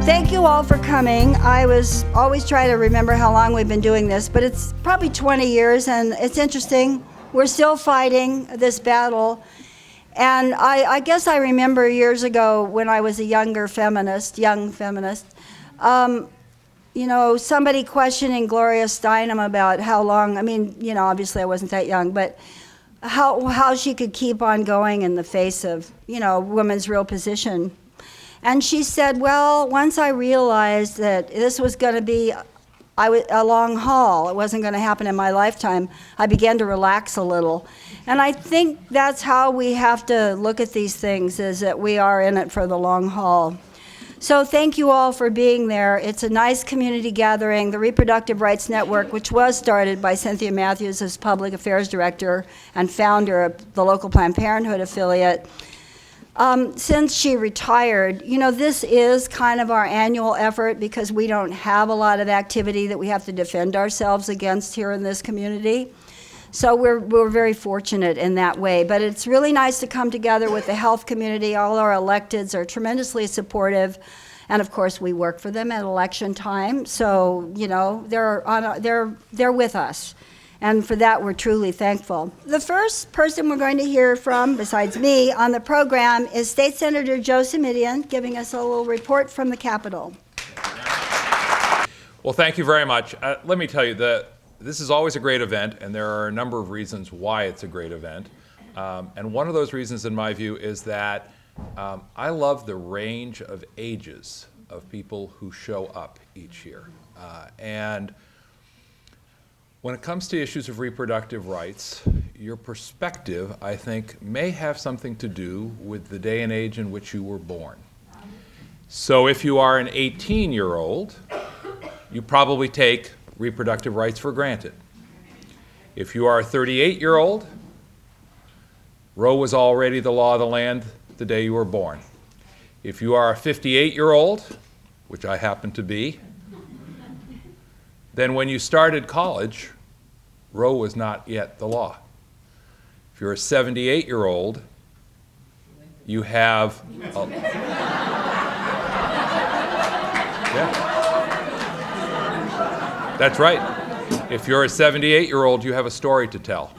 Thank you all for coming. I was always trying to remember how long we've been doing this, but it's probably 20 years, and it's interesting. We're still fighting this battle. And I guess I remember years ago when I was a young feminist, you know, somebody questioning Gloria Steinem about how long, I mean, you know, obviously I wasn't that young, but how she could keep on going in the face of, you know, women's real position. And she said, well, once I realized that this was going to be a long haul, it wasn't going to happen in my lifetime, I began to relax a little. And I think that's how we have to look at these things, is that we are in it for the long haul. So thank you all for being there. It's a nice community gathering. The Reproductive Rights Network, which was started by Cynthia Mathews as Public Affairs Director and founder of the local Planned Parenthood affiliate, since she retired, you know, this is kind of our annual effort because we don't have a lot of activity that we have to defend ourselves against here in this community. So we're very fortunate in that way. But it's really nice to come together with the health community. All our electeds are tremendously supportive. And of course, we work for them at election time. So, you know, they're with us. And for that, we're truly thankful. The first person we're going to hear from, besides me, on the program is State Senator Joe Simitian, giving us a little report from the Capitol. Well, thank you very much. Let me tell you, this is always a great event, and there are a number of reasons why it's a great event. And one of those reasons, in my view, is that I love the range of ages of people who show up each year. And when it comes to issues of reproductive rights, your perspective, I think, may have something to do with the day and age in which you were born. So if you are an 18-year-old, you probably take reproductive rights for granted. If you are a 38-year-old, Roe was already the law of the land the day you were born. If you are a 58-year-old, which I happen to be, then when you started college, Roe was not yet the law. If you're a 78-year-old, you have yeah. That's right. If you're a 78-year-old, you have a story to tell.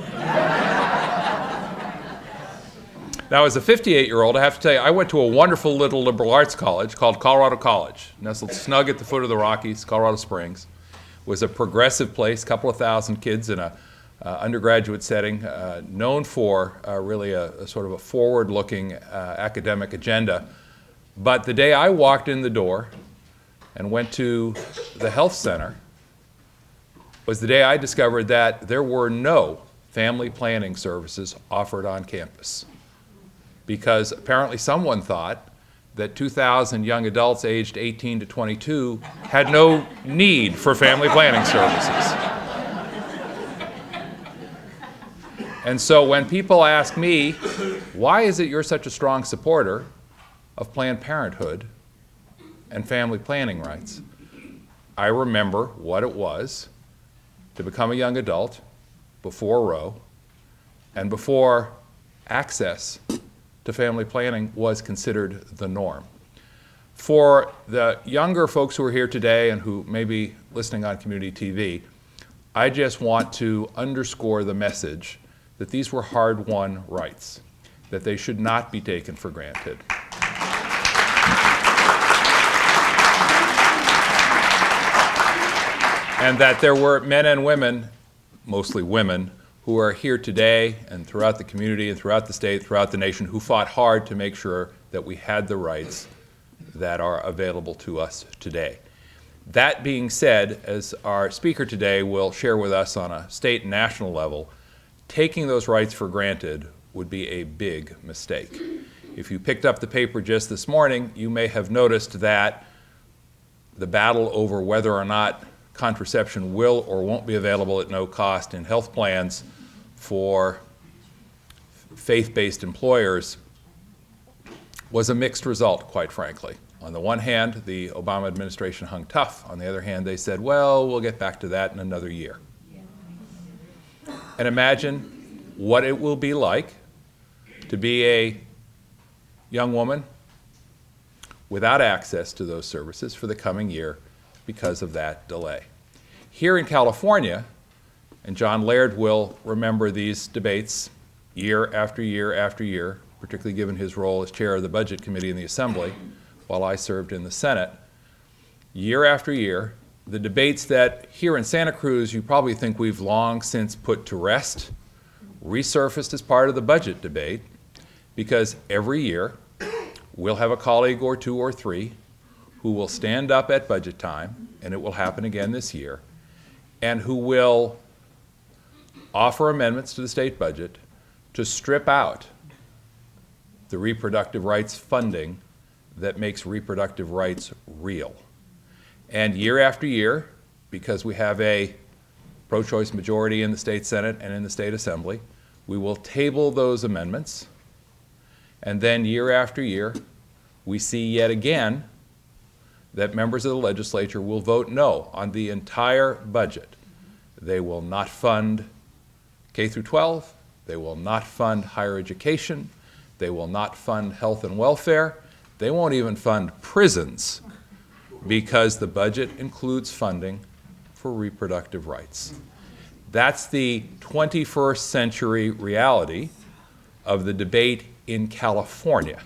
Now, as a 58-year-old, I have to tell you, I went to a wonderful little liberal arts college called Colorado College, nestled snug at the foot of the Rockies, Colorado Springs. It was a progressive place, a couple of thousand kids in an undergraduate setting, known for really a sort of a forward-looking academic agenda. But the day I walked in the door and went to the health center was the day I discovered that there were no family planning services offered on campus, because apparently someone thought that 2,000 young adults aged 18 to 22 had no need for family planning services. And so when people ask me, why is it you're such a strong supporter of Planned Parenthood and family planning rights, I remember what it was to become a young adult before Roe and before access to family planning was considered the norm. For the younger folks who are here today and who may be listening on community TV, I just want to underscore the message that these were hard-won rights, that they should not be taken for granted. And that there were men and women, mostly women, who are here today and throughout the community and throughout the state, throughout the nation, who fought hard to make sure that we had the rights that are available to us today. That being said, as our speaker today will share with us on a state and national level, taking those rights for granted would be a big mistake. If you picked up the paper just this morning, you may have noticed that the battle over whether or not contraception will or won't be available at no cost in health plans for faith-based employers was a mixed result, quite frankly. On the one hand, the Obama administration hung tough. On the other hand, they said, well, we'll get back to that in another year. And imagine what it will be like to be a young woman without access to those services for the coming year because of that delay. Here in California, and John Laird will remember these debates year after year after year, particularly given his role as chair of the Budget Committee in the Assembly while I served in the Senate. Year after year, the debates that here in Santa Cruz you probably think we've long since put to rest resurfaced as part of the budget debate, because every year we'll have a colleague or two or three who will stand up at budget time, and it will happen again this year, and who will offer amendments to the state budget to strip out the reproductive rights funding that makes reproductive rights real. And year after year, because we have a pro-choice majority in the state Senate and in the state Assembly, we will table those amendments. And then year after year, we see yet again that members of the legislature will vote no on the entire budget. They will not fund K through 12. They will not fund higher education. They will not fund health and welfare. They won't even fund prisons, because the budget includes funding for reproductive rights. That's the 21st century reality of the debate in California.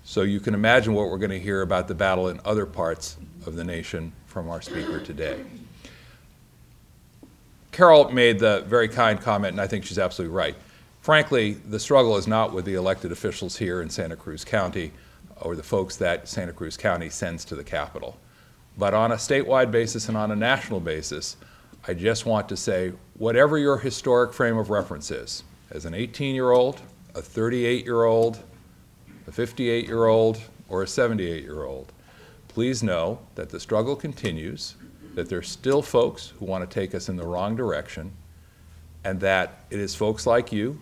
So you can imagine what we're going to hear about the battle in other parts of the nation from our speaker today. Carol made the very kind comment, and I think she's absolutely right. Frankly, the struggle is not with the elected officials here in Santa Cruz County or the folks that Santa Cruz County sends to the Capitol. But on a statewide basis and on a national basis, I just want to say, whatever your historic frame of reference is, as an 18-year-old, a 38-year-old, a 58-year-old, or a 78-year-old, please know that the struggle continues, that there's still folks who want to take us in the wrong direction, and that it is folks like you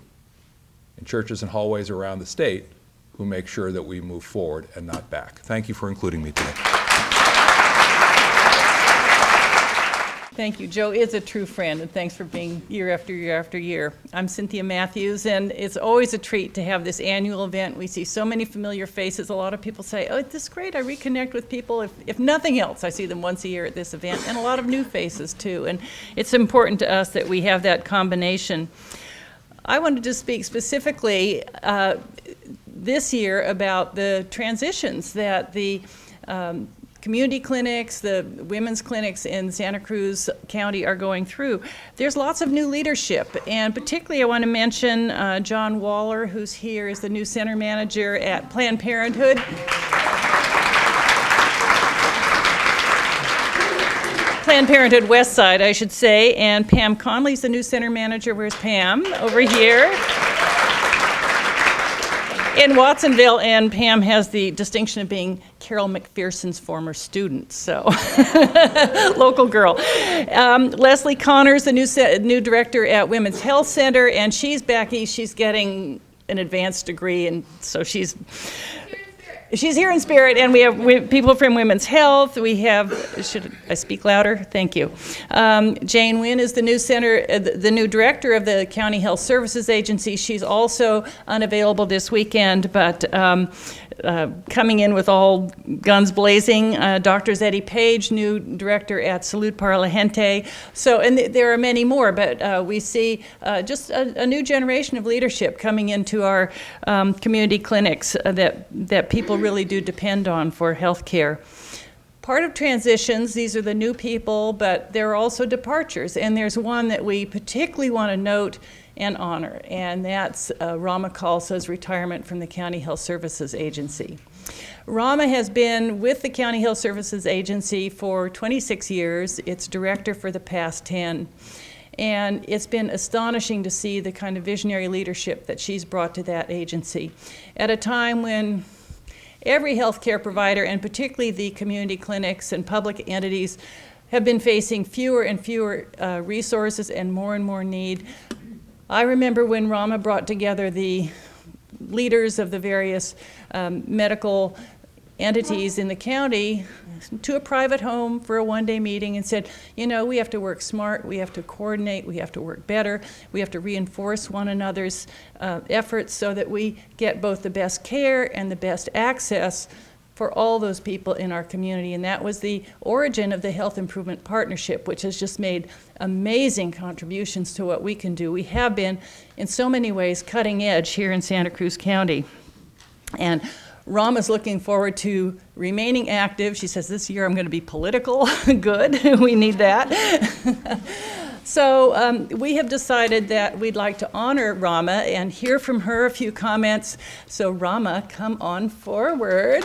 in churches and hallways around the state who make sure that we move forward and not back. Thank you for including me today. Thank you. Joe is a true friend, and thanks for being year after year after year. I'm Cynthia Mathews, and it's always a treat to have this annual event. We see so many familiar faces. A lot of people say, oh, this is great. I reconnect with people. If nothing else, I see them once a year at this event, and a lot of new faces, too. And it's important to us that we have that combination. I wanted to speak specifically this year about the transitions that the community clinics, the women's clinics in Santa Cruz County are going through. There's lots of new leadership, and particularly I want to mention John Waller, who's here, is the new center manager at Planned Parenthood. Planned Parenthood West Side, I should say, and Pam Conley's the new center manager. Where's Pam? Over here. In Watsonville, and Pam has the distinction of being Carol McPherson's former student, so local girl. Leslie Connors, the new director at Women's Health Center, and she's back east. She's getting an advanced degree, and so she's here in spirit, and we have people from Women's Health. We have, should I speak louder? Thank you. Jane Wynn is the new director of the County Health Services Agency. She's also unavailable this weekend, but coming in with all guns blazing. Dr. Zeddy Page, new director at Salud para la Gente. So, and there are many more, but we see just a new generation of leadership coming into our community clinics that people really do depend on for health care. Part of transitions, these are the new people, but there are also departures, and there's one that we particularly want to note and honor, and that's Rama Khalsa's retirement from the County Health Services Agency. Rama has been with the County Health Services Agency for 26 years, its director for the past 10. And it's been astonishing to see the kind of visionary leadership that she's brought to that agency at a time when every healthcare provider, and particularly the community clinics and public entities, have been facing fewer and fewer resources and more need. I remember when Rama brought together the leaders of the various medical entities in the county to a private home for a one-day meeting and said, you know, we have to work smart, we have to coordinate, we have to work better, we have to reinforce one another's efforts so that we get both the best care and the best access for all those people in our community. And that was the origin of the Health Improvement Partnership, which has just made amazing contributions to what we can do. We have been, in so many ways, cutting edge here in Santa Cruz County. And Rama's looking forward to remaining active. She says, this year I'm going to be political. Good, we need that. So we have decided that we'd like to honor Rama and hear from her a few comments. So Rama, come on forward.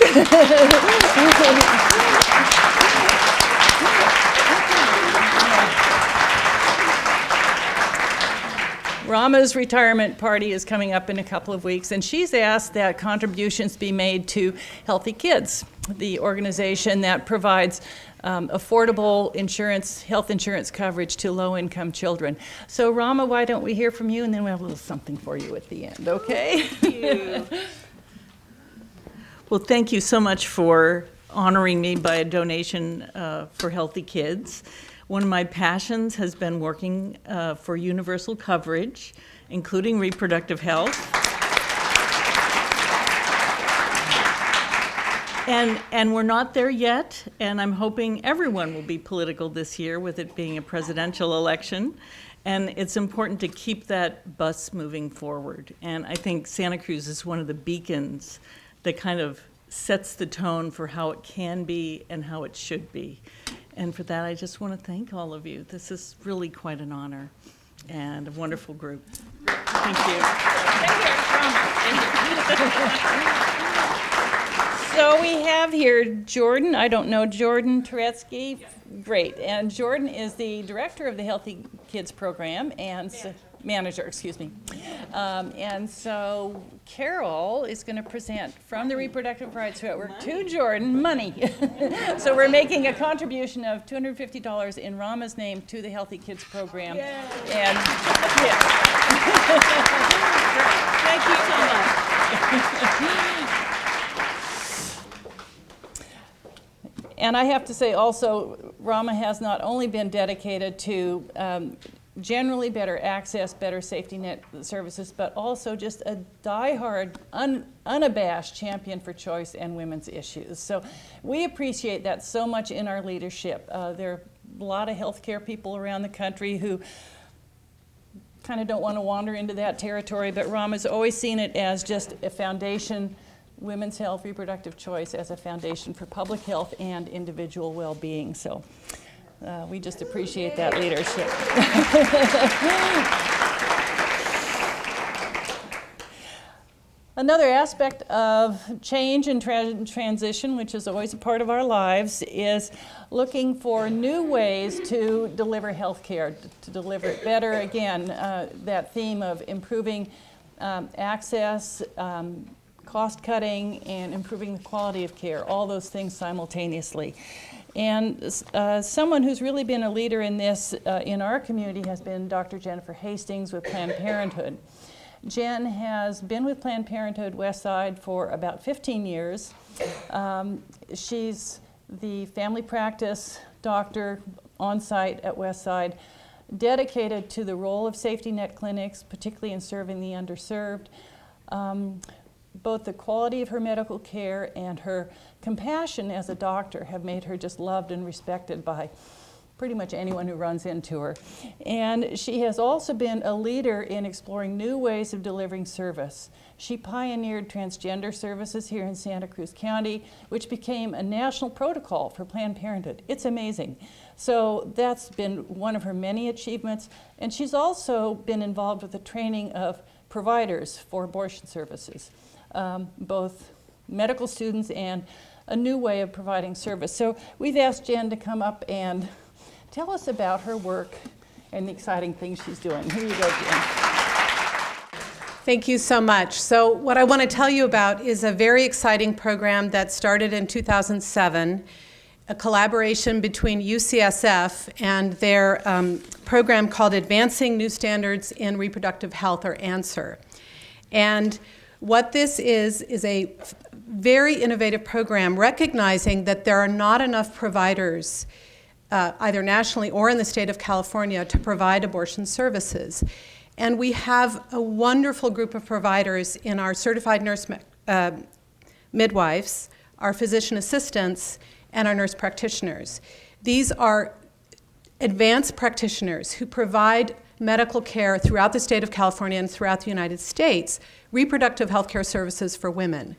Rama's retirement party is coming up in a couple of weeks, and she's asked that contributions be made to Healthy Kids, the organization that provides affordable insurance, health insurance coverage to low-income children. So Rama, why don't we hear from you, and then we'll have a little something for you at the end, okay? Thank you. Well, thank you so much for honoring me by a donation for Healthy Kids. One of my passions has been working for universal coverage, including reproductive health. And we're not there yet, and I'm hoping everyone will be political this year with it being a presidential election. And it's important to keep that bus moving forward. And I think Santa Cruz is one of the beacons that kind of sets the tone for how it can be and how it should be. And for that, I just want to thank all of you. This is really quite an honor and a wonderful group. Thank you. So we have here Jordan. I don't know Jordan Turetsky. Great. And Jordan is the director of the Healthy Kids program and manager, excuse me. And so Carol is going to present from the Reproductive Rights Network to Jordan money. So we're making a contribution of $250 in Rama's name to the Healthy Kids program. Yay. And Thank you so much. And I have to say also, Rama has not only been dedicated to generally better access, better safety net services, but also just a diehard, unabashed champion for choice and women's issues. So we appreciate that so much in our leadership. There are a lot of healthcare people around the country who kind of don't want to wander into that territory, but Rama's always seen it as just a foundation, women's health, reproductive choice as a foundation for public health and individual well-being. So we just appreciate that leadership. Another aspect of change and transition, which is always a part of our lives, is looking for new ways to deliver health care, to deliver it better. Again, that theme of improving access, cost cutting, and improving the quality of care, all those things simultaneously. And someone who's really been a leader in this in our community has been Dr. Jennifer Hastings with Planned Parenthood. Jen has been with Planned Parenthood Westside for about 15 years. She's the family practice doctor on site at Westside, dedicated to the role of safety net clinics, particularly in serving the underserved. Both the quality of her medical care and her compassion as a doctor have made her just loved and respected by pretty much anyone who runs into her. And she has also been a leader in exploring new ways of delivering service. She pioneered transgender services here in Santa Cruz County, which became a national protocol for Planned Parenthood. It's amazing. So that's been one of her many achievements. And she's also been involved with the training of providers for abortion services, both medical students and a new way of providing service. So we've asked Jen to come up and tell us about her work and the exciting things she's doing. Here you go, Jen. Thank you so much. So what I want to tell you about is a very exciting program that started in 2007, a collaboration between UCSF and their program called Advancing New Standards in Reproductive Health, or ANSWER. And what this is a very innovative program recognizing that there are not enough providers either nationally or in the state of California to provide abortion services. And we have a wonderful group of providers in our certified nurse midwives, our physician assistants, and our nurse practitioners. These are advanced practitioners who provide medical care throughout the state of California and throughout the United States, reproductive health care services for women.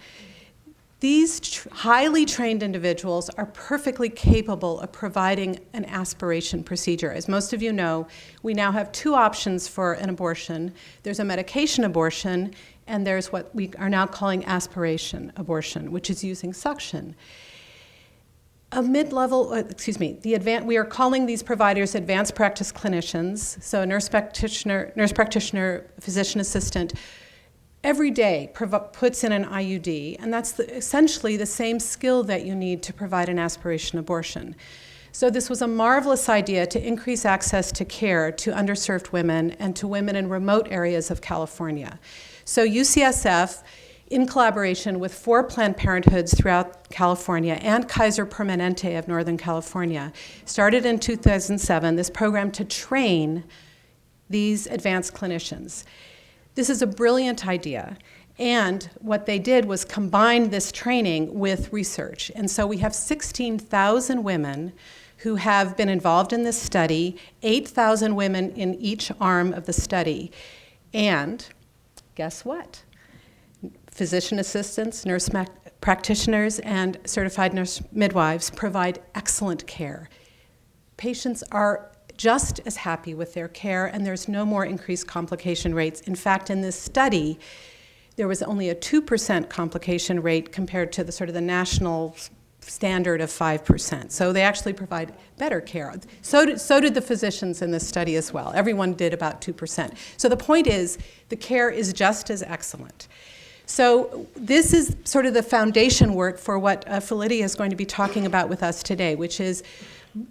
These highly trained individuals are perfectly capable of providing an aspiration procedure. As most of you know, we now have two options for an abortion. There's a medication abortion, and there's what we are now calling aspiration abortion, which is using suction. A mid-level, we are calling these providers advanced practice clinicians, so a nurse practitioner, physician assistant, every day puts in an IUD, and that's essentially the same skill that you need to provide an aspiration abortion. So this was a marvelous idea to increase access to care to underserved women and to women in remote areas of California. So UCSF, in collaboration with 4 Planned Parenthoods throughout California and Kaiser Permanente of Northern California, started in 2007 this program to train these advanced clinicians. This is a brilliant idea, and what they did was combine this training with research. And so we have 16,000 women who have been involved in this study, 8,000 women in each arm of the study. And guess what? Physician assistants, nurse practitioners, and certified nurse midwives provide excellent care. Patients are just as happy with their care, and there's no more increased complication rates. In fact, in this study, there was only a 2% complication rate compared to the sort of the national standard of 5%. So they actually provide better care. So did the physicians in this study as well. Everyone did about 2%. So the point is, the care is just as excellent. So this is sort of the foundation work for what Phyllida is going to be talking about with us today, which is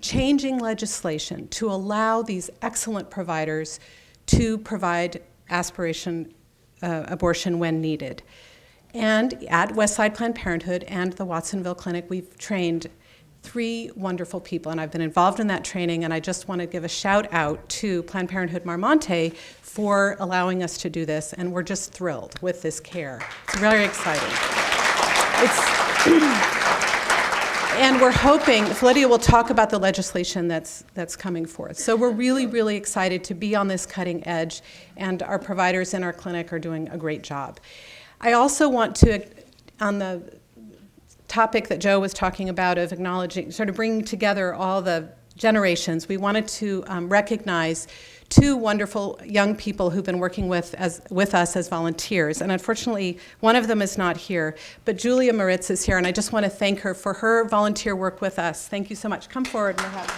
changing legislation to allow these excellent providers to provide aspiration abortion when needed. And at Westside Planned Parenthood and the Watsonville Clinic, we've trained 3 wonderful people, and I've been involved in that training, and I just want to give a shout out to Planned Parenthood Marmonte for allowing us to do this, and we're just thrilled with this care. It's very exciting. And we're hoping, Phyllida will talk about the legislation that's coming forth. So we're really, really excited to be on this cutting edge, and our providers in our clinic are doing a great job. I also want to, on the topic that Joe was talking about of acknowledging, sort of bringing together all the generations, we wanted to recognize 2 wonderful young people who've been working with us as volunteers. And unfortunately, one of them is not here, but Julia Moritz is here, and I just want to thank her for her volunteer work with us. Thank you so much. Come forward, Mohammed.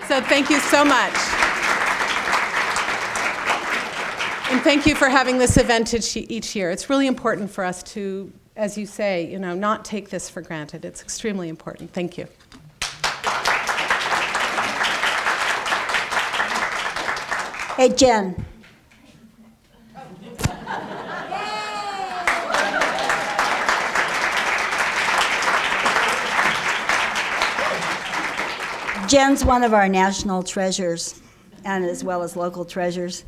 So thank you so much. And thank you for having this event each year. It's really important for us to, as you say, not take this for granted. It's extremely important. Thank you. Hey, Jen. Jen's one of our national treasures, and as well as local treasures.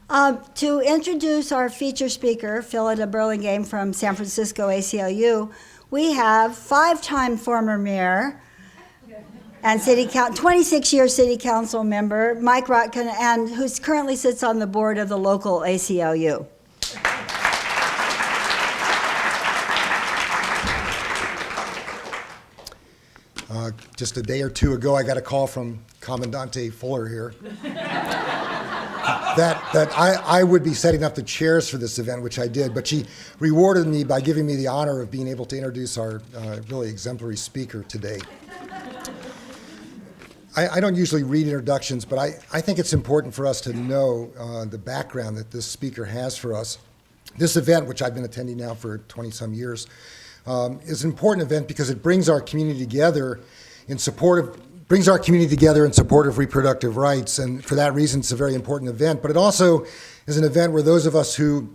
To introduce our feature speaker, Phyllida Burlingame from San Francisco ACLU, we have 5-time former mayor and 26-year city council member, Mike Rotkin, and who currently sits on the board of the local ACLU. Just a day or 2 ago, I got a call from Commandante Fuller here that I would be setting up the chairs for this event, which I did, but she rewarded me by giving me the honor of being able to introduce our really exemplary speaker today. I don't usually read introductions, but I think it's important for us to know the background that this speaker has for us. This event, which I've been attending now for 20-some years, is an important event because it brings our community together in support of reproductive rights, and for that reason it's a very important event. But it also is an event where those of us who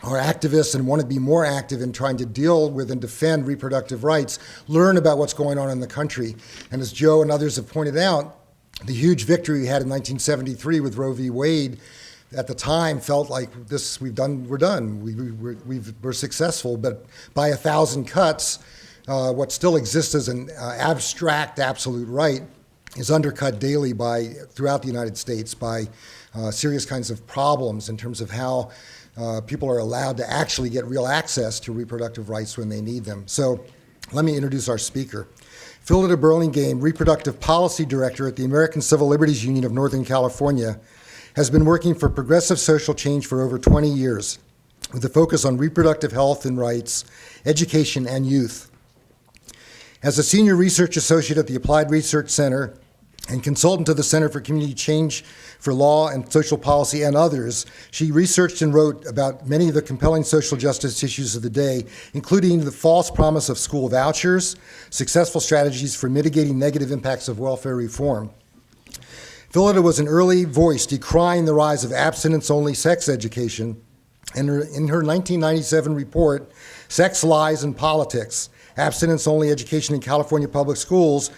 are activists and want to be more active in trying to deal with and defend reproductive rights learn about what's going on in the country. And as Joe and others have pointed out, the huge victory we had in 1973 with Roe v. Wade at the time felt like we're done. We're successful, but by 1,000 cuts, what still exists as an abstract absolute right is undercut daily throughout the United States by serious kinds of problems in terms of how people are allowed to actually get real access to reproductive rights when they need them. So let me introduce our speaker. Phyllida Burlingame, Reproductive Policy Director at the American Civil Liberties Union of Northern California, has been working for progressive social change for over 20 years, with a focus on reproductive health and rights, education, and youth. As a senior research associate at the Applied Research Center and consultant to the Center for Community Change for Law and Social Policy and others, she researched and wrote about many of the compelling social justice issues of the day, including the false promise of school vouchers, successful strategies for mitigating negative impacts of welfare reform. Phyllida was an early voice decrying the rise of abstinence-only sex education, and in her 1997 report, Sex, Lies, and Politics, Abstinence-Only Education in California Public Schools,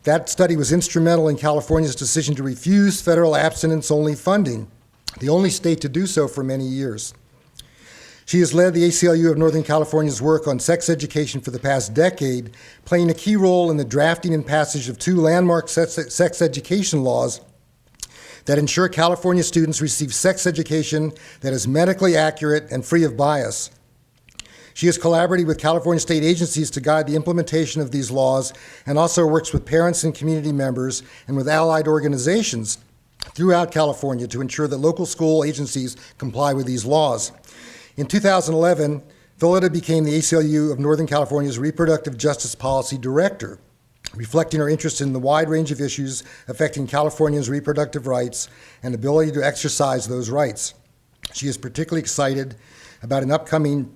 that study was instrumental in California's decision to refuse federal abstinence-only funding, the only state to do so for many years. She has led the ACLU of Northern California's work on sex education for the past decade, playing a key role in the drafting and passage of 2 landmark sex education laws that ensure California students receive sex education that is medically accurate and free of bias. She has collaborated with California state agencies to guide the implementation of these laws and also works with parents and community members and with allied organizations throughout California to ensure that local school agencies comply with these laws. In 2011, Phyllida became the ACLU of Northern California's Reproductive Justice Policy Director, reflecting her interest in the wide range of issues affecting Californians' reproductive rights and ability to exercise those rights. She is particularly excited about an upcoming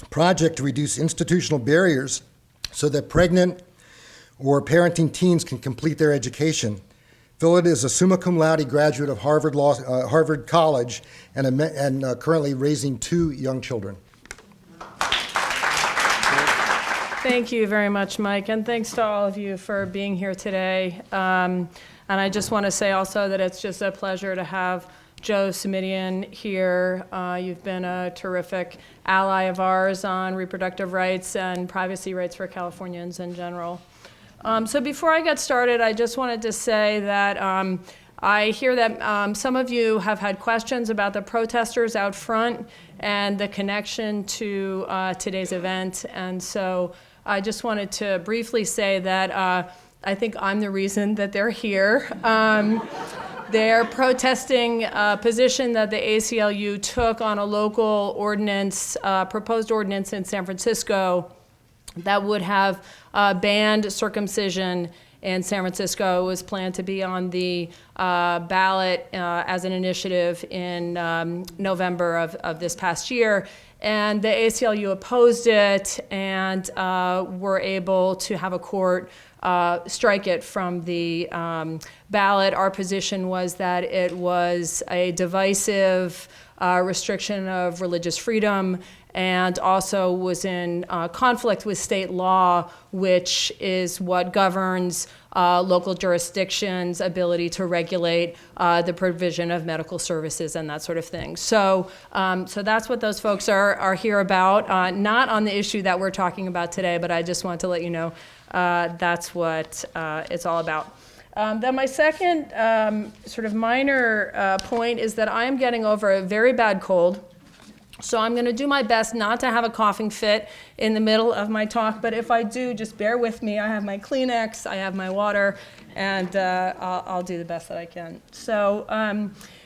project to reduce institutional barriers so that pregnant or parenting teens can complete their education. Phyllida is a summa cum laude graduate of Harvard College and currently raising 2 young children. Thank you very much, Mike, and thanks to all of you for being here today. And I just want to say also that it's just a pleasure to have Joe Simitian here. You've been a terrific ally of ours on reproductive rights and privacy rights for Californians in general. So before I get started, I just wanted to say that I hear that some of you have had questions about the protesters out front and the connection to today's event. And so I just wanted to briefly say that I think I'm the reason that they're here. They're protesting a position that the ACLU took on a local ordinance, proposed ordinance in San Francisco that would have banned circumcision in San Francisco. It was planned to be on the ballot as an initiative in November of this past year. And the ACLU opposed it and were able to have a court strike it from the ballot. Our position was that it was a divisive restriction of religious freedom and also was in conflict with state law, which is what governs local jurisdictions' ability to regulate the provision of medical services and that sort of thing. So that's what those folks are here about, not on the issue that we're talking about today, but I just want to let you know that's what it's all about. Then my second sort of minor point is that I am getting over a very bad cold. So I'm going to do my best not to have a coughing fit in the middle of my talk, but if I do, just bear with me. I have my Kleenex, I have my water, and I'll do the best that I can. So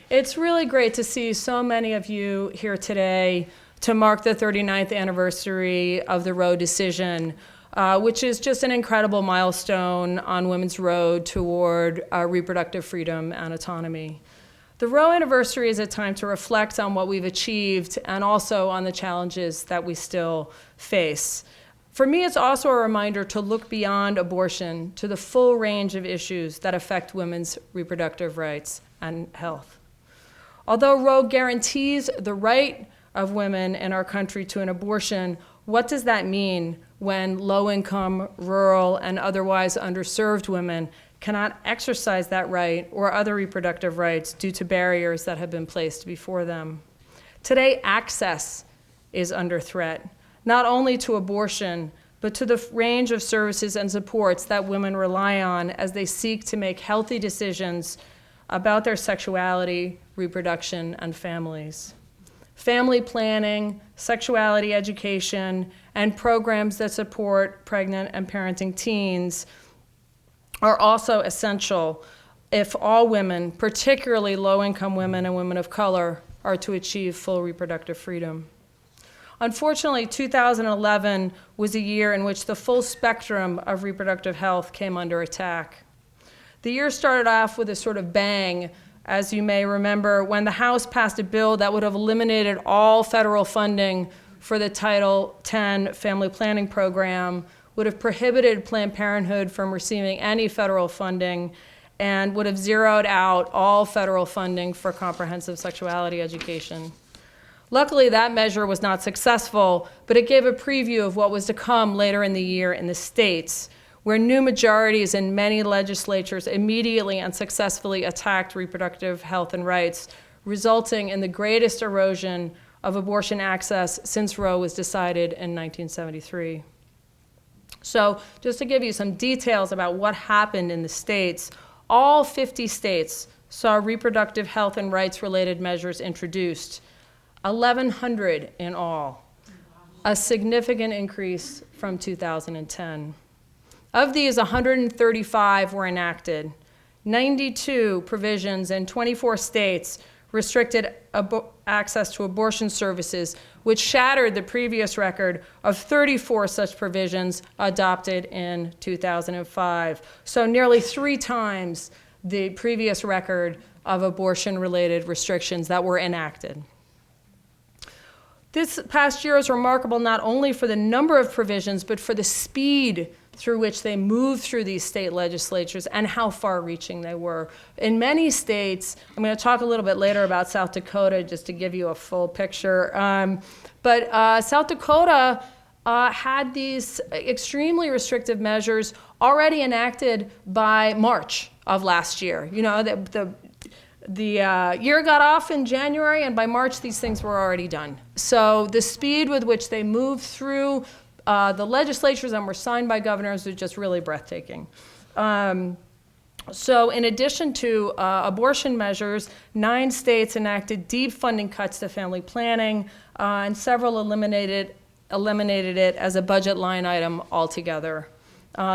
it's really great to see so many of you here today to mark the 39th anniversary of the Roe decision, which is just an incredible milestone on women's road toward reproductive freedom and autonomy. The Roe anniversary is a time to reflect on what we've achieved and also on the challenges that we still face. For me, it's also a reminder to look beyond abortion to the full range of issues that affect women's reproductive rights and health. Although Roe guarantees the right of women in our country to an abortion, what does that mean when low-income, rural, and otherwise underserved women cannot exercise that right or other reproductive rights due to barriers that have been placed before them? Today, access is under threat, not only to abortion, but to the range of services and supports that women rely on as they seek to make healthy decisions about their sexuality, reproduction, and families. Family planning, sexuality education, and programs that support pregnant and parenting teens are also essential if all women, particularly low-income women and women of color, are to achieve full reproductive freedom. Unfortunately, 2011 was a year in which the full spectrum of reproductive health came under attack. The year started off with a sort of bang, as you may remember, when the House passed a bill that would have eliminated all federal funding for the Title X family planning program, would have prohibited Planned Parenthood from receiving any federal funding, and would have zeroed out all federal funding for comprehensive sexuality education. Luckily, that measure was not successful, but it gave a preview of what was to come later in the year in the states, where new majorities in many legislatures immediately and successfully attacked reproductive health and rights, resulting in the greatest erosion of abortion access since Roe was decided in 1973. So just to give you some details about what happened in the states, all 50 states saw reproductive health and rights-related measures introduced, 1,100 in all, a significant increase from 2010. Of these, 135 were enacted. 92 provisions in 24 states restricted access to abortion services, which shattered the previous record of 34 such provisions adopted in 2005. So nearly 3 times the previous record of abortion-related restrictions that were enacted. This past year is remarkable not only for the number of provisions, but for the speed through which they moved through these state legislatures and how far-reaching they were. In many states, I'm going to talk a little bit later about South Dakota just to give you a full picture, but South Dakota had these extremely restrictive measures already enacted by March of last year. You know, the year got off in January, and by March, these things were already done. So the speed with which they moved through the legislatures and were signed by governors was just really breathtaking. So in addition to abortion measures, 9 states enacted deep funding cuts to family planning, and several eliminated it as a budget line item altogether.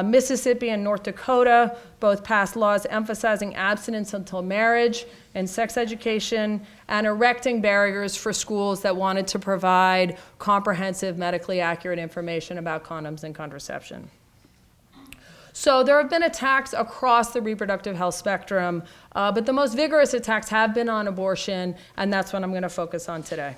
Mississippi and North Dakota both passed laws emphasizing abstinence until marriage and sex education, and erecting barriers for schools that wanted to provide comprehensive, medically accurate information about condoms and contraception. So there have been attacks across the reproductive health spectrum, but the most vigorous attacks have been on abortion, and that's what I'm going to focus on today.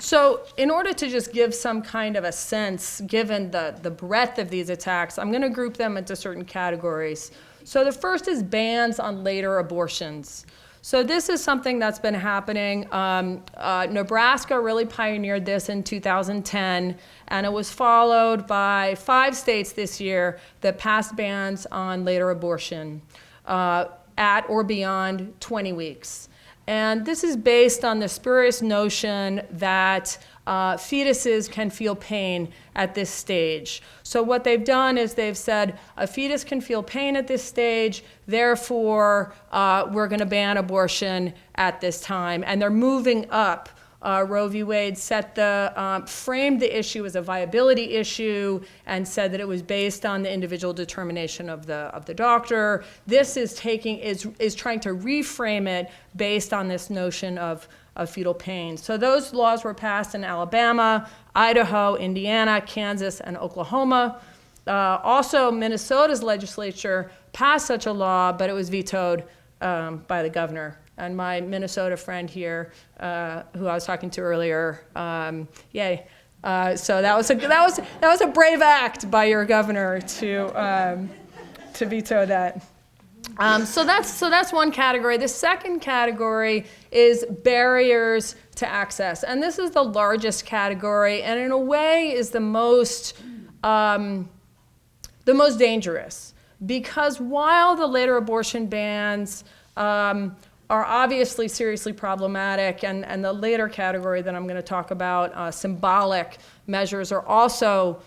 So in order to just give some kind of a sense, given the breadth of these attacks, I'm going to group them into certain categories. So the first is bans on later abortions. So this is something that's been happening. Nebraska really pioneered this in 2010, and it was followed by 5 states this year that passed bans on later abortion at or beyond 20 weeks. And this is based on the spurious notion that fetuses can feel pain at this stage. So what they've done is they've said a fetus can feel pain at this stage, therefore we're going to ban abortion at this time. And they're moving up. Roe v. Wade framed the issue as a viability issue and said that it was based on the individual determination of the doctor. This is trying to reframe it based on this notion of fetal pain. So those laws were passed in Alabama, Idaho, Indiana, Kansas, and Oklahoma. Also, Minnesota's legislature passed such a law, but it was vetoed by the governor. And my Minnesota friend here, who I was talking to earlier, yay! So that was a brave act by your governor to veto that. So that's one category. The second category is barriers to access, and this is the largest category, and in a way is the most dangerous, because while the later abortion bans are obviously seriously problematic, and the later category that I'm going to talk about, symbolic measures, are also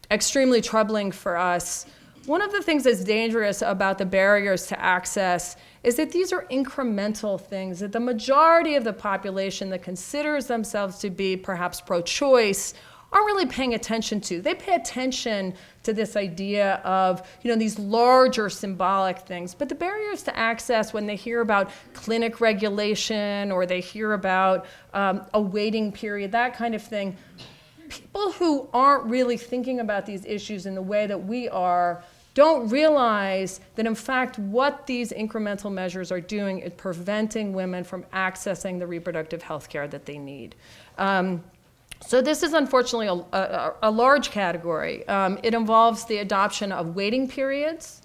extremely troubling for us. One of the things that's dangerous about the barriers to access is that these are incremental things, that the majority of the population that considers themselves to be perhaps pro-choice aren't really paying attention to. They pay attention to this idea of, these larger symbolic things. But the barriers to access, when they hear about clinic regulation or they hear about a waiting period, that kind of thing, people who aren't really thinking about these issues in the way that we are don't realize that, in fact, what these incremental measures are doing is preventing women from accessing the reproductive health care that they need. So this is unfortunately a large category. It involves the adoption of waiting periods.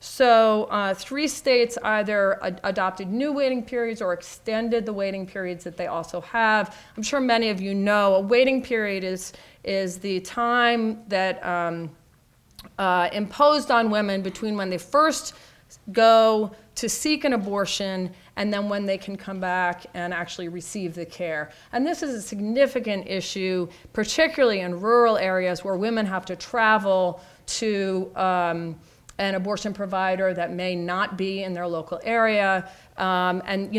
So 3 states either adopted new waiting periods or extended the waiting periods that they also have. I'm sure many of you know a waiting period is the time that imposed on women between when they first go to seek an abortion and then when they can come back and actually receive the care. And this is a significant issue, particularly in rural areas where women have to travel to an abortion provider that may not be in their local area. And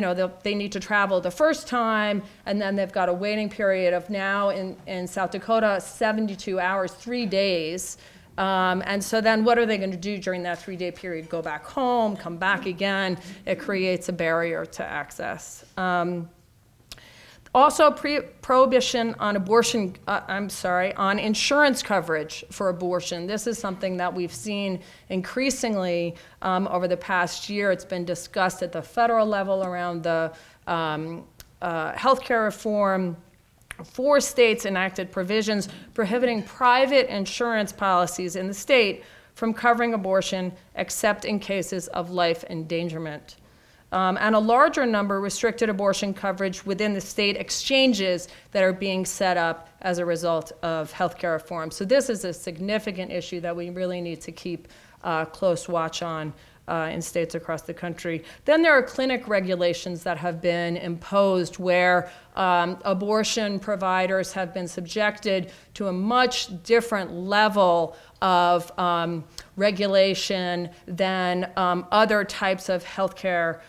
they need to travel the first time, and then they've got a waiting period of now in South Dakota, 72 hours, 3 days. And so then what are they going to do during that 3-day period? Go back home, come back again. It creates a barrier to access. Also, prohibition on on insurance coverage for abortion. This is something that we've seen increasingly over the past year. It's been discussed at the federal level around the healthcare reform. 4 states enacted provisions prohibiting private insurance policies in the state from covering abortion except in cases of life endangerment. And a larger number restricted abortion coverage within the state exchanges that are being set up as a result of healthcare reform. So this is a significant issue that we really need to keep close watch on in states across the country. Then there are clinic regulations that have been imposed where abortion providers have been subjected to a much different level of regulation than other types of healthcare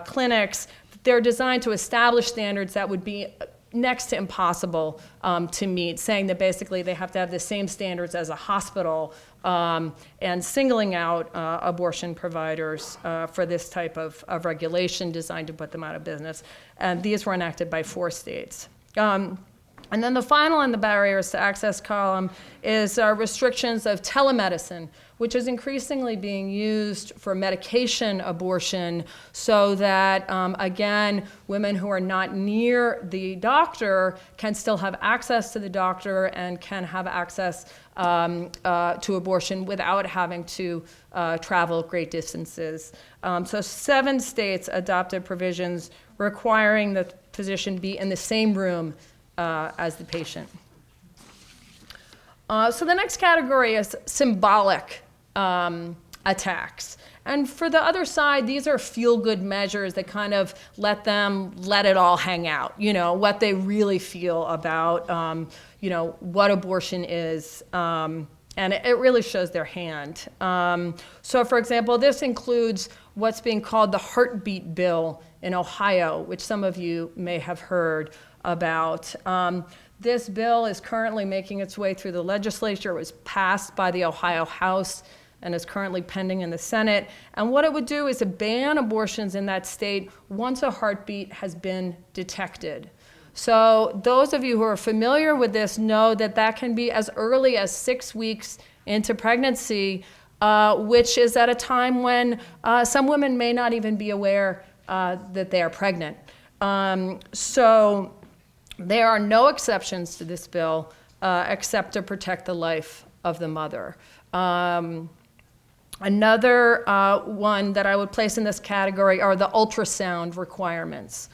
clinics. They're designed to establish standards that would be next to impossible to meet, saying that basically they have to have the same standards as a hospital, and singling out abortion providers for this type of regulation designed to put them out of business. And these were enacted by 4 states. And then the final in the barriers to access column is restrictions of telemedicine, which is increasingly being used for medication abortion so that, again, women who are not near the doctor can still have access to the doctor and can have access to abortion without having to travel great distances. So 7 states adopted provisions requiring the physician be in the same room as the patient. So the next category is symbolic attacks. And for the other side, these are feel-good measures that kind of let it all hang out, what they really feel about, what abortion is. And it really shows their hand. So for example, this includes what's being called the heartbeat bill in Ohio, which some of you may have heard about. This bill is currently making its way through the legislature. It was passed by the Ohio House and is currently pending in the Senate. And what it would do is to ban abortions in that state once a heartbeat has been detected. So those of you who are familiar with this know that that can be as early as 6 weeks into pregnancy, which is at a time when some women may not even be aware that they are pregnant. So there are no exceptions to this bill except to protect the life of the mother. Another one that I would place in this category are the ultrasound requirements.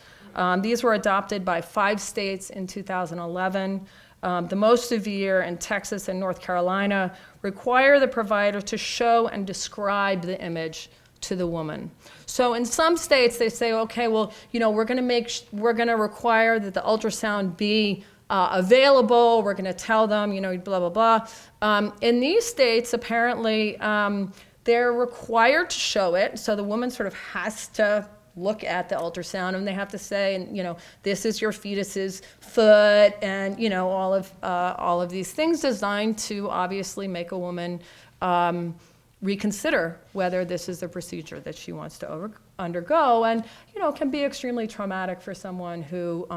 These were adopted by 5 states in 2011. The most severe in Texas and North Carolina require the provider to show and describe the image to the woman. So in some states they say, okay, well, we're going to require that the ultrasound be available. We're going to tell them, blah, blah, blah. In these states, apparently, they're required to show it. So the woman sort of has to look at the ultrasound, and they have to say, and this is your fetus's foot, and all of these things designed to obviously make a woman reconsider whether this is the procedure that she wants to undergo, and can be extremely traumatic for someone who,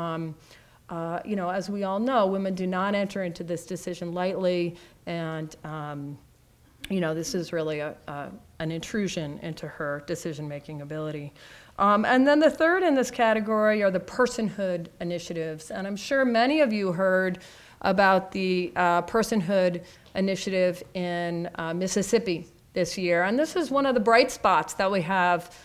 as we all know, women do not enter into this decision lightly, and this is really an intrusion into her decision-making ability. And then the third in this category are the personhood initiatives. And I'm sure many of you heard about the personhood initiative in Mississippi this year. And this is one of the bright spots that we have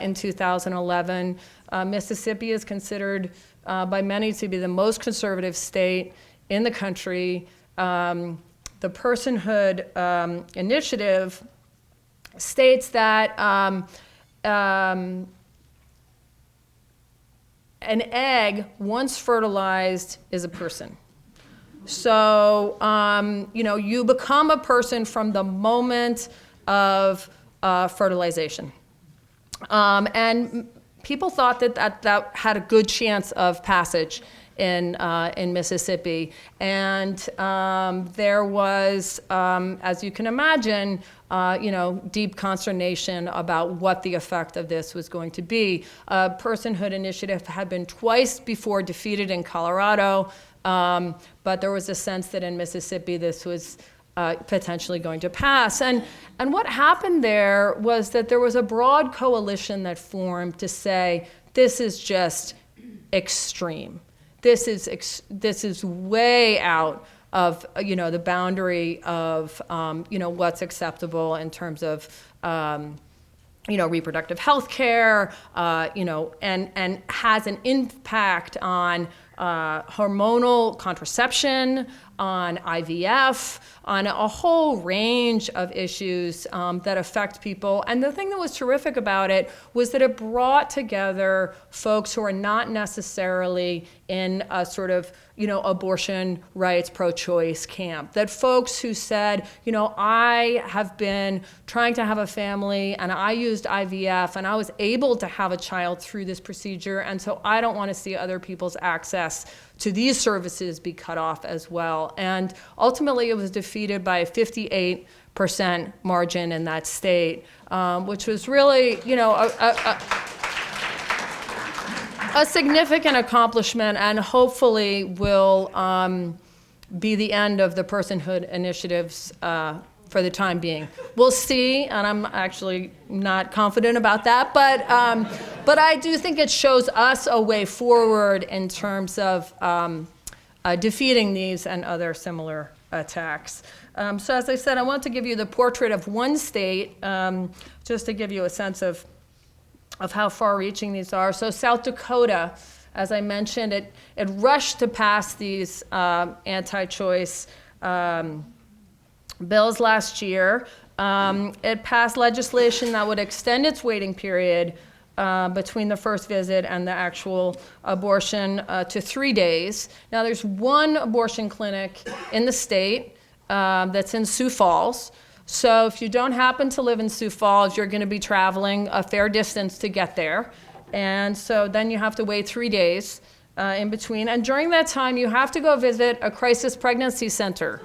in 2011. Mississippi is considered by many to be the most conservative state in the country. The Personhood initiative states that an egg, once fertilized, is a person. So, you become a person from the moment of fertilization. And people thought that had a good chance of passage in Mississippi. And there was, as you can imagine, deep consternation about what the effect of this was going to be. Personhood initiative had been twice before defeated in Colorado, but there was a sense that in Mississippi this was potentially going to pass. And what happened there was that there was a broad coalition that formed to say, this is just extreme. This is way out of the boundary of what's acceptable in terms of reproductive health care, and has an impact on hormonal contraception, on IVF, on a whole range of issues that affect people. And the thing that was terrific about it was that it brought together folks who are not necessarily in a sort of, abortion rights, pro-choice camp. That folks who said, I have been trying to have a family and I used IVF and I was able to have a child through this procedure, and so I don't want to see other people's access to these services be cut off as well. And ultimately it was defeated by a 58% margin in that state, which was really, a significant accomplishment, and hopefully will be the end of the personhood initiatives for the time being. We'll see, and I'm actually not confident about that, but I do think it shows us a way forward in terms of defeating these and other similar attacks. So as I said, I want to give you the portrait of one state, just to give you a sense of how far-reaching these are. So South Dakota, as I mentioned, it rushed to pass these anti-choice bills last year. It passed legislation that would extend its waiting period between the first visit and the actual abortion to 3 days. Now, there's one abortion clinic in the state that's in Sioux Falls. So if you don't happen to live in Sioux Falls, you're going to be traveling a fair distance to get there. And so then you have to wait 3 days in between. And during that time, you have to go visit a crisis pregnancy center.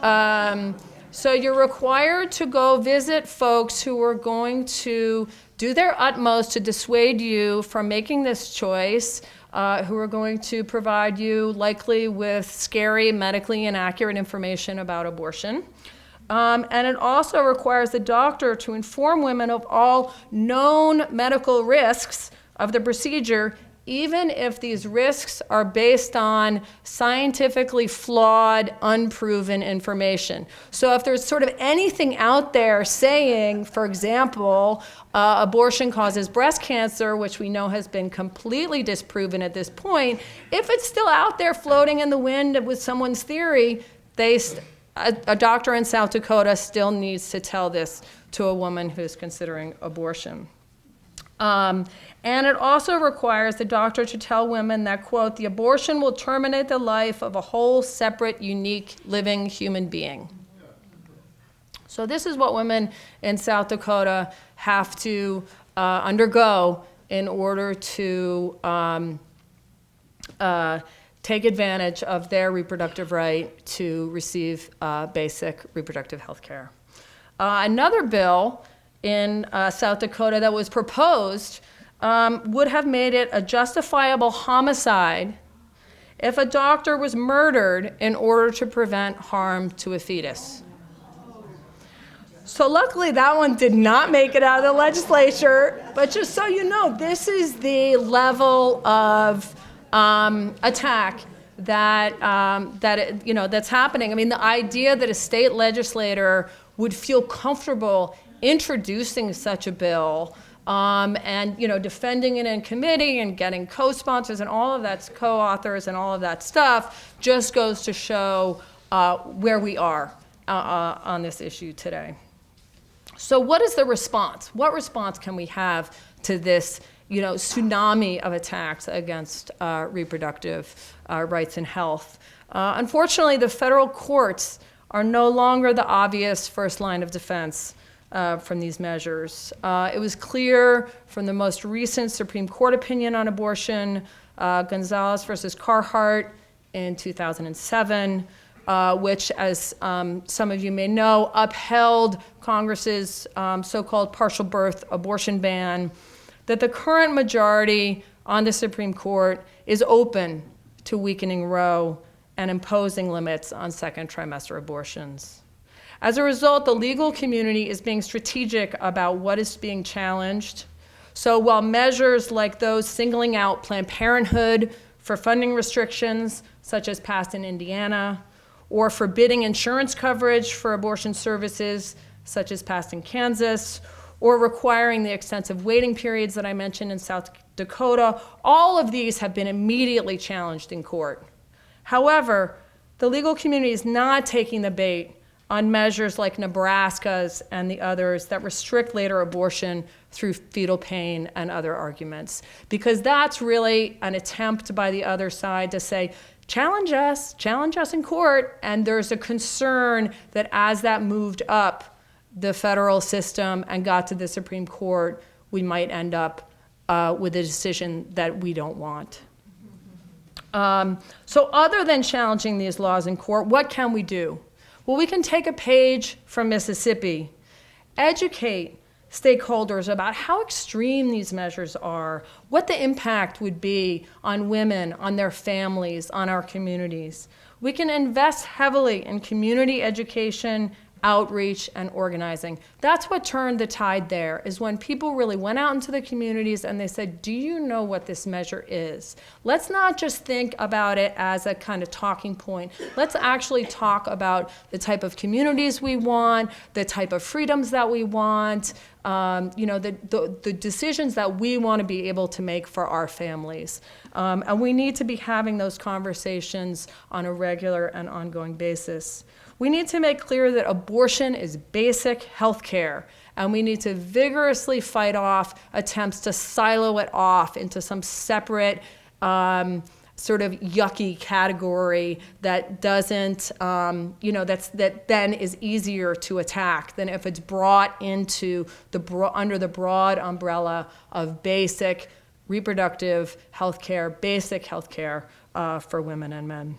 So you're required to go visit folks who are going to do their utmost to dissuade you from making this choice, who are going to provide you likely with scary, medically inaccurate information about abortion. And it also requires the doctor to inform women of all known medical risks of the procedure even if these risks are based on scientifically flawed, unproven information. So if there's sort of anything out there saying, for example, abortion causes breast cancer, which we know has been completely disproven at this point, if it's still out there floating in the wind with someone's theory, a doctor in South Dakota still needs to tell this to a woman who's considering abortion. And it also requires the doctor to tell women that, quote, the abortion will terminate the life of a whole, separate, unique, living human being. So this is what women in South Dakota have to undergo in order to take advantage of their reproductive right to receive basic reproductive health care. Another bill in South Dakota that was proposed would have made it a justifiable homicide if a doctor was murdered in order to prevent harm to a fetus. So luckily that one did not make it out of the legislature, but just so you know, this is the level of attack that that's happening. I mean, the idea that a state legislator would feel comfortable introducing such a bill and defending it in committee and getting co-sponsors and all of that, co-authors and all of that stuff just goes to show where we are on this issue today. So what is the response? What response can we have to this tsunami of attacks against reproductive rights and health? Unfortunately, the federal courts are no longer the obvious first line of defense from these measures. It was clear from the most recent Supreme Court opinion on abortion, Gonzalez versus Carhart in 2007, which, as some of you may know, upheld Congress's so-called partial birth abortion ban, that the current majority on the Supreme Court is open to weakening Roe and imposing limits on second trimester abortions. As a result, the legal community is being strategic about what is being challenged. So while measures like those singling out Planned Parenthood for funding restrictions, such as passed in Indiana, or forbidding insurance coverage for abortion services, such as passed in Kansas, or requiring the extensive waiting periods that I mentioned in South Dakota, all of these have been immediately challenged in court. However, the legal community is not taking the bait on measures like Nebraska's and the others that restrict later abortion through fetal pain and other arguments, because that's really an attempt by the other side to say, challenge us in court, and there's a concern that as that moved up the federal system and got to the Supreme Court, we might end up with a decision that we don't want. So other than challenging these laws in court, what can we do? Well, we can take a page from Mississippi, educate stakeholders about how extreme these measures are, what the impact would be on women, on their families, on our communities. We can invest heavily in community education, outreach, and organizing. That's what turned the tide there, is when people really went out into the communities and they said, do you know what this measure is? Let's not just think about it as a kind of talking point. Let's actually talk about the type of communities we want, the type of freedoms that we want, the decisions that we want to be able to make for our families. And we need to be having those conversations on a regular and ongoing basis. We need to make clear that abortion is basic health care, and we need to vigorously fight off attempts to silo it off into some separate sort of yucky category that doesn't, that then is easier to attack than if it's brought into under the broad umbrella of basic reproductive health care, basic health care for women and men.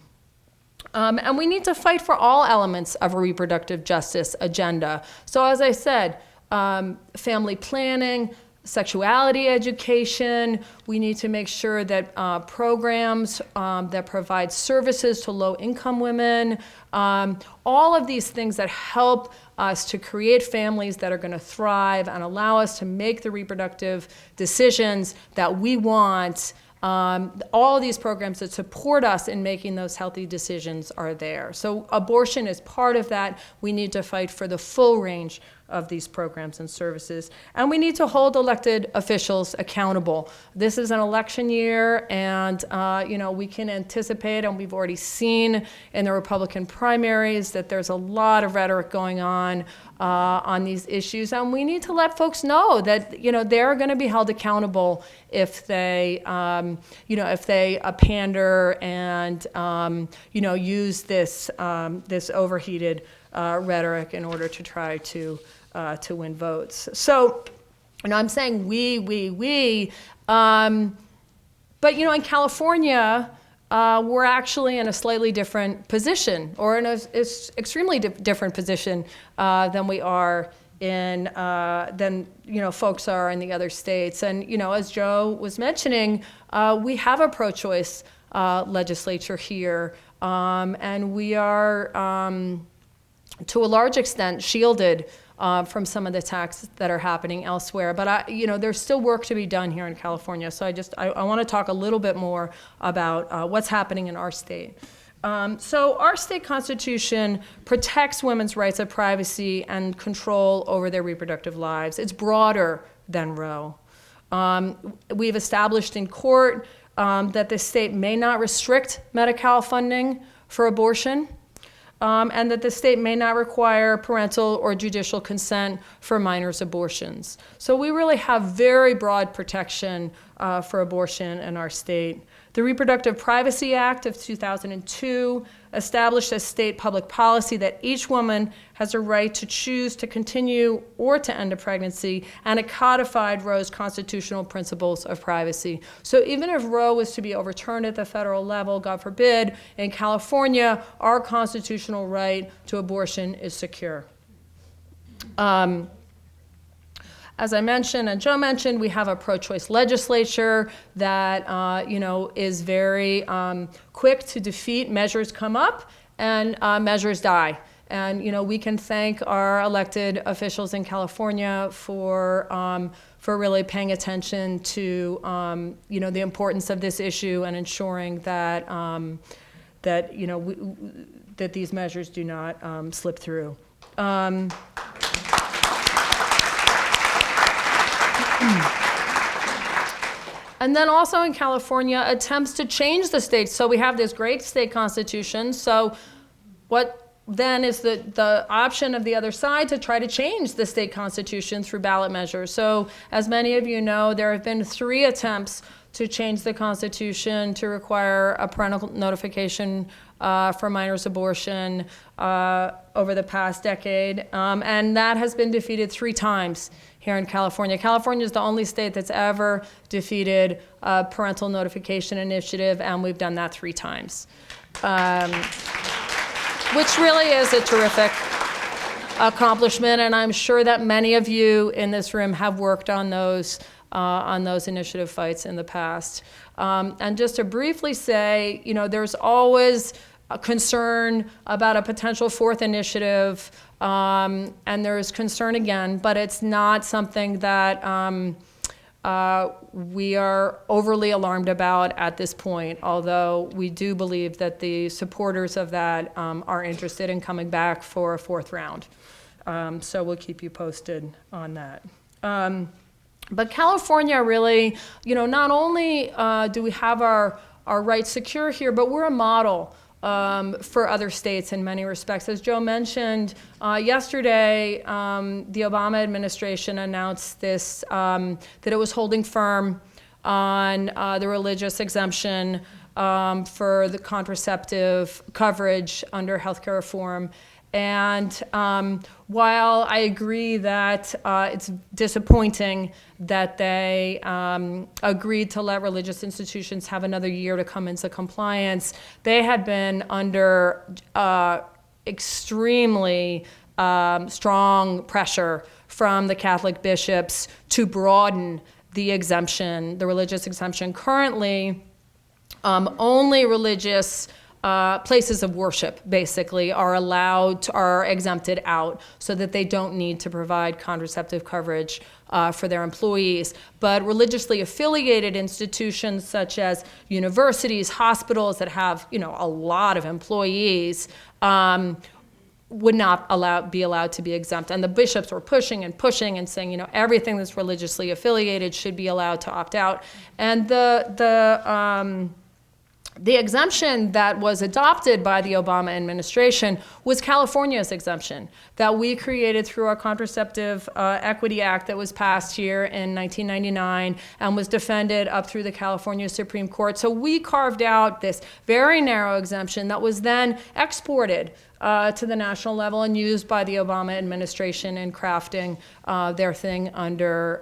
And we need to fight for all elements of a reproductive justice agenda. So as I said, family planning, sexuality education, we need to make sure that programs that provide services to low-income women, all of these things that help us to create families that are going to thrive and allow us to make the reproductive decisions that we want All of these programs that support us in making those healthy decisions are there. So abortion is part of that. We need to fight for the full range of these programs and services. And we need to hold elected officials accountable. This is an election year, and we can anticipate, and we've already seen in the Republican primaries, that there's a lot of rhetoric going on these issues. And we need to let folks know that they're going to be held accountable if they pander and use this overheated rhetoric in order to try to win votes. So, I'm saying we, but in California, we're actually in a slightly different position, or in an extremely different position than we are than folks are in the other states. And as Joe was mentioning, we have a pro-choice legislature here, and we are to a large extent shielded from some of the attacks that are happening elsewhere. But there's still work to be done here in California. So I want to talk a little bit more about what's happening in our state. So our state constitution protects women's rights of privacy and control over their reproductive lives. It's broader than Roe. We've established in court that the state may not restrict Medi-Cal funding for abortion. And that the state may not require parental or judicial consent for minors' abortions. So we really have very broad protection for abortion in our state. The Reproductive Privacy Act of 2002 established as state public policy that each woman has a right to choose to continue or to end a pregnancy, and it codified Roe's constitutional principles of privacy. So even if Roe was to be overturned at the federal level, God forbid, in California, our constitutional right to abortion is secure. As I mentioned, and Joe mentioned, we have a pro-choice legislature that is very quick to defeat measures come up and measures die. And we can thank our elected officials in California for really paying attention to the importance of this issue and ensuring that that these measures do not slip through. And then also in California, attempts to change the state. So we have this great state constitution. So what then is the option of the other side to try to change the state constitution through ballot measures? So as many of you know, there have been 3 attempts to change the Constitution to require a parental notification for minors' abortion over the past decade. And that has been defeated 3 times here in California. California is the only state that's ever defeated a parental notification initiative, and we've done that 3 times. Which really is a terrific accomplishment, and I'm sure that many of you in this room have worked on those initiative fights in the past. And just to briefly say, there's always a concern about a potential 4th initiative, and there's concern again, but it's not something that we are overly alarmed about at this point, although we do believe that the supporters of that are interested in coming back for a 4th round. So we'll keep you posted on that. But California really, not only do we have our rights secure here, but we're a model for other states in many respects. As Joe mentioned, yesterday, the Obama administration announced this, that it was holding firm on the religious exemption for the contraceptive coverage under healthcare reform. And while I agree that it's disappointing that they agreed to let religious institutions have another year to come into compliance, they had been under extremely strong pressure from the Catholic bishops to broaden the exemption, the religious exemption. Currently, only religious places of worship, basically, are exempted out so that they don't need to provide contraceptive coverage for their employees. But religiously affiliated institutions such as universities, hospitals that have, a lot of employees, would not be allowed to be exempt. And the bishops were pushing and saying, everything that's religiously affiliated should be allowed to opt out. And the exemption that was adopted by the Obama administration was California's exemption that we created through our Contraceptive Equity Act that was passed here in 1999 and was defended up through the California Supreme Court. So we carved out this very narrow exemption that was then exported to the national level and used by the Obama administration in crafting their thing under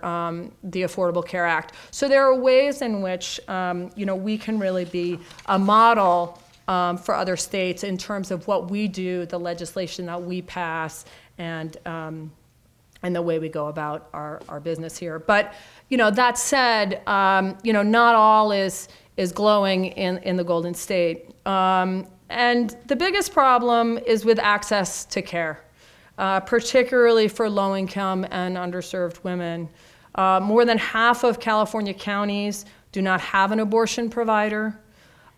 the Affordable Care Act. So there are ways in which we can really be a model for other states in terms of what we do, the legislation that we pass, and the way we go about our business here. But that said, not all is glowing in the Golden State. And the biggest problem is with access to care, particularly for low-income and underserved women. More than half of California counties do not have an abortion provider.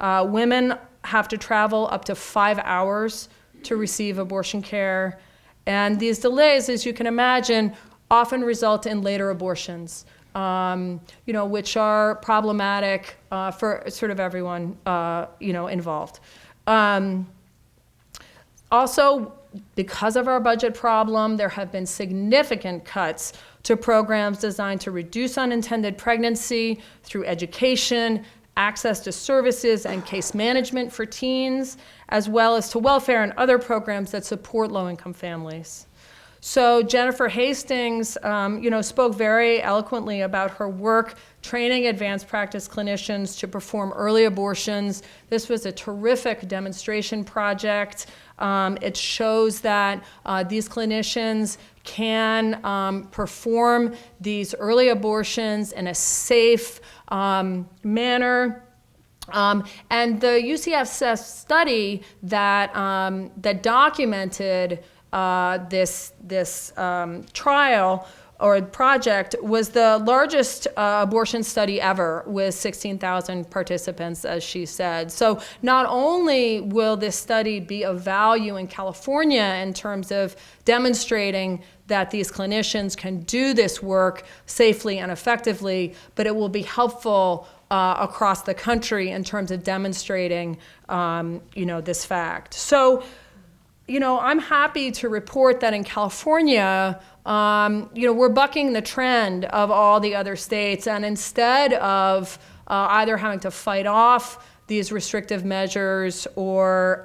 Women have to travel up to 5 hours to receive abortion care. And these delays, as you can imagine, often result in later abortions, which are problematic for sort of everyone, involved. Also, because of our budget problem, there have been significant cuts to programs designed to reduce unintended pregnancy through education, access to services and case management for teens, as well as to welfare and other programs that support low-income families. So Jennifer Hastings, spoke very eloquently about her work training advanced practice clinicians to perform early abortions. This was a terrific demonstration project. It shows that these clinicians can perform these early abortions in a safe manner. And the UCSF study that documented this trial or project was the largest abortion study ever with 16,000 participants, as she said. So not only will this study be of value in California in terms of demonstrating that these clinicians can do this work safely and effectively, but it will be helpful across the country in terms of demonstrating, this fact. So, I'm happy to report that in California, we're bucking the trend of all the other states, and instead of either having to fight off these restrictive measures or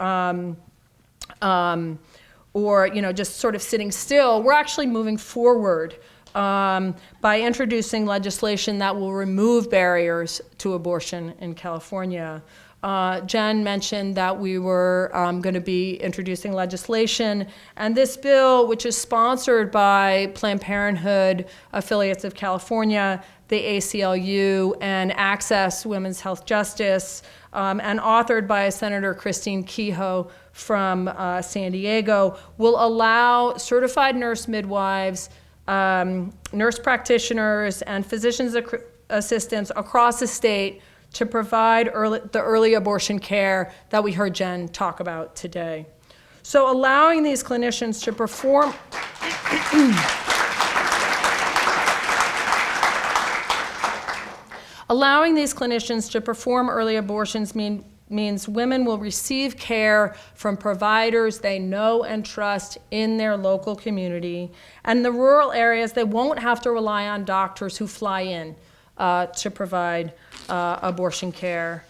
just sort of sitting still, we're actually moving forward by introducing legislation that will remove barriers to abortion in California. Jen mentioned that we were going to be introducing legislation, and this bill, which is sponsored by Planned Parenthood, affiliates of California, the ACLU, and Access Women's Health Justice, and authored by Senator Christine Kehoe from San Diego, will allow certified nurse midwives, nurse practitioners, and physician's assistants across the state to provide the early abortion care that we heard Jen talk about today. So allowing these clinicians to perform early abortions means women will receive care from providers they know and trust in their local community. And in the rural areas, they won't have to rely on doctors who fly in to provide abortion care.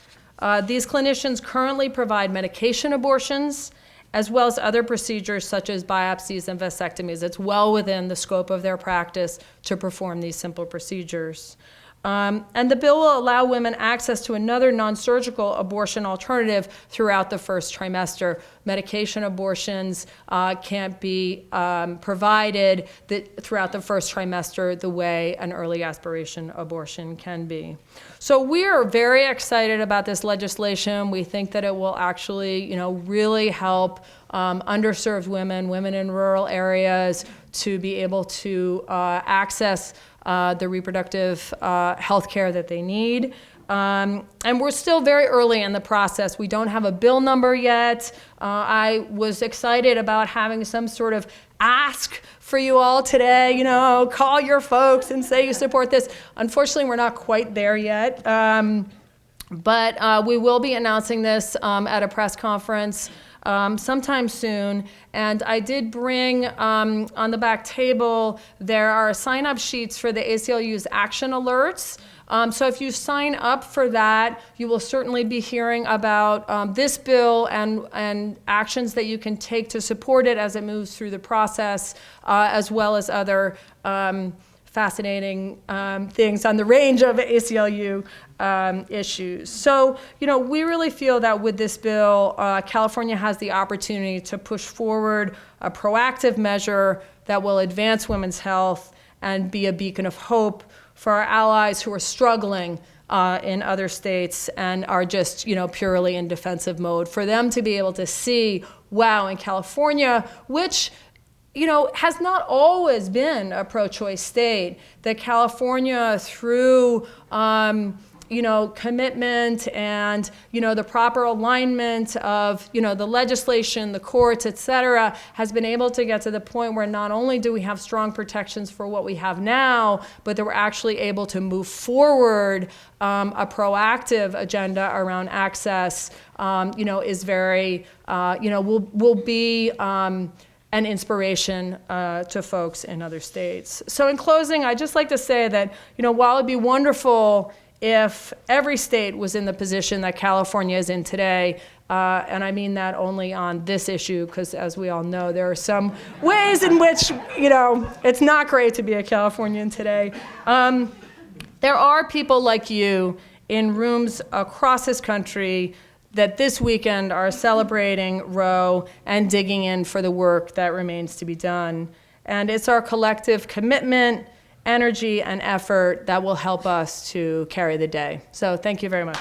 These clinicians currently provide medication abortions as well as other procedures such as biopsies and vasectomies. It's well within the scope of their practice to perform these simple procedures. And the bill will allow women access to another non-surgical abortion alternative throughout the first trimester. Medication abortions can't be provided throughout the first trimester the way an early aspiration abortion can be. So we are very excited about this legislation. We think that it will actually, really help underserved women in rural areas to be able to access the reproductive health care that they need. And we're still very early in the process. We don't have a bill number yet. I was excited about having some sort of ask for you all today, call your folks and say you support this. Unfortunately, we're not quite there yet. But we will be announcing this at a press conference sometime soon. And I did bring on the back table, there are sign-up sheets for the ACLU's action alerts. So if you sign up for that, you will certainly be hearing about this bill and actions that you can take to support it as it moves through the process, as well as other fascinating things on the range of ACLU issues. So, we really feel that with this bill, California has the opportunity to push forward a proactive measure that will advance women's health and be a beacon of hope for our allies who are struggling in other states and are just, purely in defensive mode. For them to be able to see, wow, in California, which has not always been a pro-choice state, that California, through, commitment and, the proper alignment of, the legislation, the courts, et cetera, has been able to get to the point where not only do we have strong protections for what we have now, but that we're actually able to move forward a proactive agenda around access, is very, will be an inspiration to folks in other states. So in closing, I'd just like to say that, while it'd be wonderful if every state was in the position that California is in today, and I mean that only on this issue, because as we all know, there are some ways in which, it's not great to be a Californian today. There are people like you in rooms across this country that this weekend are celebrating Roe and digging in for the work that remains to be done. And it's our collective commitment, energy, and effort that will help us to carry the day. So thank you very much.